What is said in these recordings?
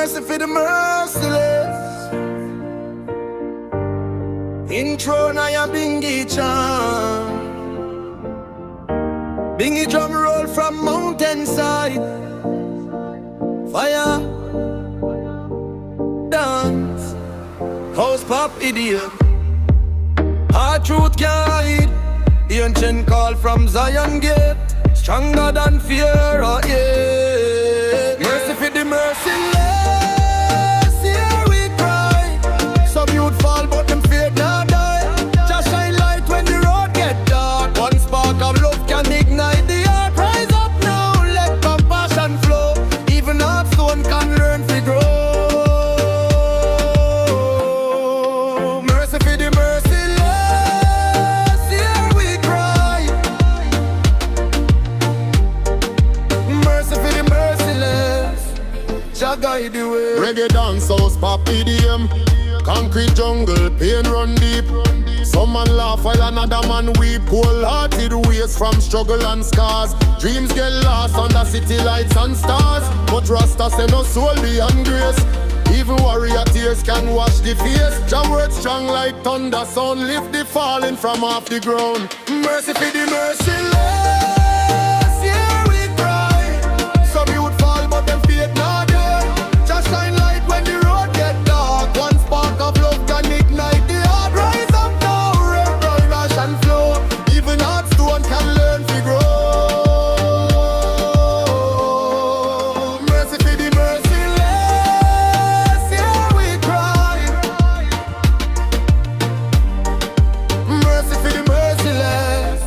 Mercy for the merciless. Intro na ya bingi chant. Bingi drum roll from mountainside. Fire, dance, house pop idiot. Hard truth can't hide. The ancient call from Zion Gate. Stronger than fear, oh yeah. Mercy for the merciless. Here we cry. Some youth fall but them fear not die. Just shine light when the road get dark. One spark of love can ignite the heart. Rise up now, let compassion flow. Even hard stone can learn to grow. Mercy for the merciless. Here we cry. Mercy for the merciless. Jah guide the way. Reggae dance house, pop EDM. Concrete jungle, pain run deep. Some man laugh while another man weep. Wholehearted waste from struggle and scars. Dreams get lost under city lights and stars. But Rasta say no soul beyond grace. Even warrior tears can wash the face. Jah word strong like thunder sound. Lift the falling from off the ground. Mercy for the merciless. Here we cry. Some youth fall but them faith not there. Just shine light when the road get dark. One spark of love can ignite the heart. Rise up now, red rush and flow. Even hard stone can learn to grow. Mercy for the merciless. Here we cry. Mercy for the merciless.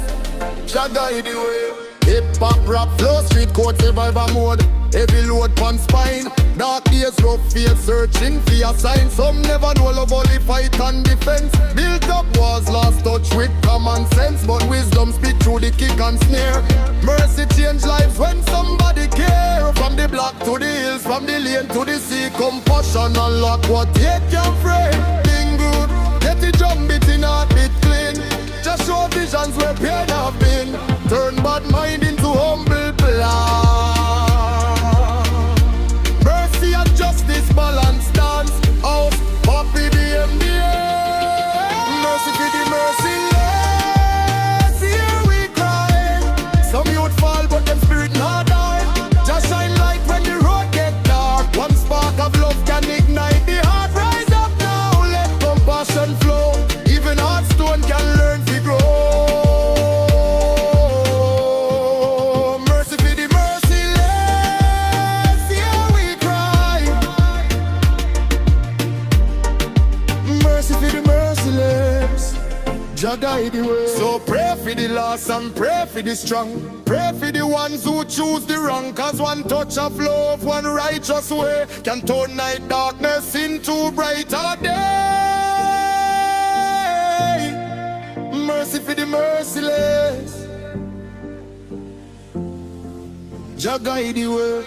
Jah guide the way. Hip hop rap flow, street code survivor mode. Heavy load pon spine. Dark days, rough field searching for a sign. Some never know love only fight and defense. Built up walls, lost touch with common sense. But wisdom speak through the kick and snare. Mercy change lives when somebody care. From the block to the hills, from the lane to the sea. Compassion unlock what hate can frame. Being good, get the drum beat in heartbeat clean. Just show visions where pain have been. Turn bad mind into humble plan. Mercy and justice balance dance. House, Fi Di Mercyless. Mercy for the merciless. Here we cry. Some youth fall but them spirit not die. Just shine light when the road get dark. One spark of love can ignite the heart. Rise up now, let compassion flow. Even hard stone can learn to grow. Mercy for the merciless. Here we cry. Mercy for the merciless. Jah guide the way. So pray for the lost and pray for the strong. Pray for the ones who choose the wrong. Cause one touch of love, one righteous way can turn night darkness into brighter day. Mercy for the merciless. Jah guide the way.